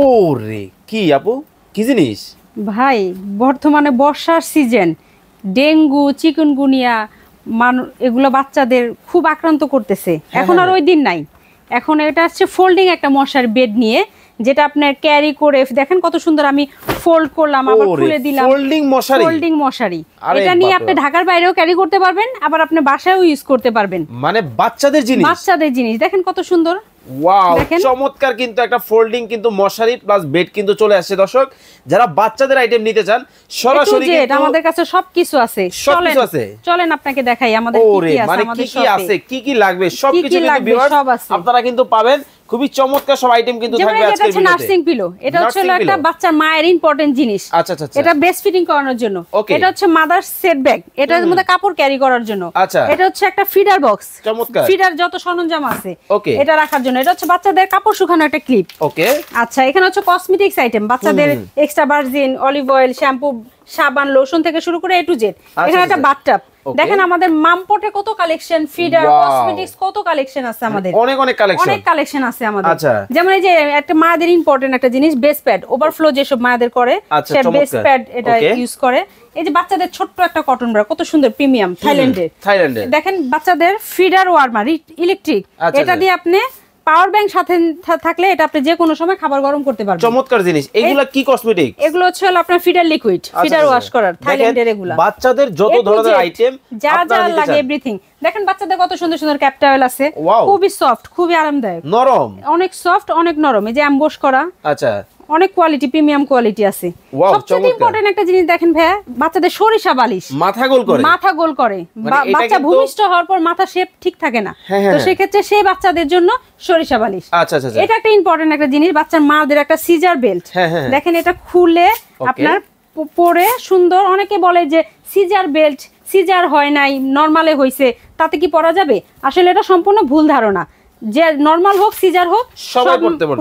ওরে কি আপু, কি জিনিস? ভাই বর্তমানে বর্ষার সিজন, ডেঙ্গু চিকুনগুনিয়া এগুলো বাচ্চাদের খুব আক্রান্ত করতেছে। এখন আর ওই দিন নাই, এখন এটা হচ্ছে ফোল্ডিং একটা মশার বেড নিয়ে, যেটা আপনার ক্যারি করে দেখেন কত সুন্দর আমি ফোল্ড করলাম আবার খুলে দিলাম। ফোল্ডিং মশারি এটা নিয়ে আপনি ঢাকার বাইরেও ক্যারি করতে পারবেন, আবার আপনি বাসায়ও ইউজ করতে পারবেন। মানে বাচ্চাদের জিনিস দেখেন কত সুন্দর। ওয়াও, চমৎকার কিন্তু একটা ফোল্ডিং কিন্তু মশারি প্লাস বেড কিন্তু চলে আসছে। দর্শক যারা বাচ্চাদের আইটেম নিতে চান সরাসরি কিন্তু আমাদের কাছে সবকিছু আছে। চলেন আপনাকে দেখাই আমাদের কি কি আছে, আমাদের কি আছে, কি কি লাগবে সবকিছু কিন্তু ভিউয়ার্স আপনারা কিন্তু পাবেন। খুবই চমৎকার সব আইটেম কিন্তু থাকবে আজকের ভিডিওতে। এটা নার্সিং পিলো, এটা হচ্ছে একটা বাচ্চার মায়ের ইম্পর্টেন্ট জিনিস। আচ্ছা আচ্ছা, এটা বেস্ট ফিটিং করানোর জন্য। এটা হচ্ছে মাদার সেট ব্যাগ, এটার মধ্যে কাপড় ক্যারি করার জন্য। এটা হচ্ছে একটা ফিডার বক্স, ফিডার যত সরঞ্জাম আছে এটা রাখার জন্য। এটা হচ্ছে বাচ্চাদের কাপড় শুকানো একটা ক্লিপ। ওকে, আচ্ছা এখানে হচ্ছে কসমেটিক্স আইটেম, বাচ্চাদের extra virgin olive oil, shampoo, সাবান, লোশন থেকে শুরু করে এ টু জেড। এখানে একটা বাথটাব দেখেন, আমাদের মামপটে কত কালেকশন, ফিডার, কসমেটিক্স কত কালেকশন আছে আমাদের। অনেক কালেকশন আছে আমাদের। যেমন এই যে একটা মায়েদের ইম্পর্টেন্ট একটা জিনিস, বেস প্যাড, ওভারফ্লো যেসব মায়েদের করে সে বেস প্যাড এটা ইউজ করে। এই যে বাচ্চাদের ছোট্ট একটা কটন ব্রা, কত সুন্দর প্রিমিয়াম, থাইল্যান্ডের। দেখেন বাচ্চাদের ফিডার ওয়ার্মার ইলেকট্রিক, এটা দিয়ে আপনি পাওয়ার ব্যাংক সাথে থাকলে এটা আপনি যে কোনো সময় খাবার গরম করতে পারবেন। চমৎকার জিনিস। এগুলা কি কসমেটিক? এগুলো হচ্ছে আপনার ফিডার লিকুইড, ফিডার ওয়াশ করার, থাইল্যান্ডের এগুলা। বাচ্চাদের যত ধরনের আইটেম যা যা লাগে এভরিথিং। দেখেন বাচ্চাদের কত সুন্দর সুন্দর ক্যাপটাওয়েল আছে, খুবই সফট, খুবই আরামদায়ক, নরম, অনেক সফট, অনেক নরম। এই যে এমবোস করা, আচ্ছা অনেক কোয়ালিটি, প্রিমিয়াম কোয়ালিটি আছে। সবচেয়ে ইম্পর্টেন্ট একটা জিনিস দেখেন ভাইয়া, বাচ্চাদের সরিষা বালিশ, মাথা গোল করে। বাচ্চা ভূমিষ্ঠ হওয়ার পর মাথা শেপ ঠিক থাকে না, তো সেই ক্ষেত্রে সেই বাচ্চাদের জন্য সরিষা বালিশ। আচ্ছা আচ্ছা, এটা একটা ইম্পর্টেন্ট একটা জিনিস। বাচ্চার মাদের একটা সিজার বেল্ট, দেখেন এটা খুলে আপনার পরে সুন্দর। অনেকে বলে যে সিজার বেল্ট, সিজার হয় নাই, নরমালে হইছে, তাতে কি পরা যাবে? আসলে এটা সম্পূর্ণ ভুল ধারণা। যে নরমাল হোক সিজার হোক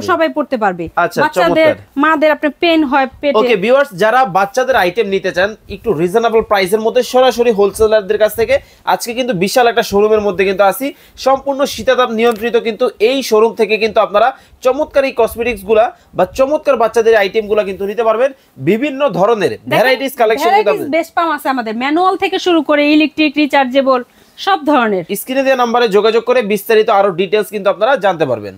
সবাই পড়তে পারবে। বাচ্চাদের মাদের আপনি পেন হয় পেটে। ওকে ভিউয়ার্স, যারা বাচ্চাদের আইটেম নিতে চান একটু রিজনেবল প্রাইসের মধ্যে সরাসরি হোলসেলারদের কাছ থেকে, আজকে কিন্তু বিশাল একটা শোরুমের মধ্যে কিন্তু আসি, সম্পূর্ণ শীতাতাপ নিয়ন্ত্রিত কিন্তু এই শোরুম থেকে কিন্তু আপনারা চমৎকার এই কসমেটিক্স গুলা বা চমৎকার বাচ্চাদের আইটেম গুলা কিন্তু নিতে পারবেন। বিভিন্ন ধরনের ভ্যারাইটিস কালেকশন বেস্ট পাম আছে আমাদের, ম্যানুয়াল থেকে শুরু করে ইলেকট্রিক, রিচার্জেবল, সব ধরনের। স্ক্রিনে দেওয়া নম্বরে যোগাযোগ করে বিস্তারিত আরো ডিটেইলস কিন্তু আপনারা জানতে পারবেন।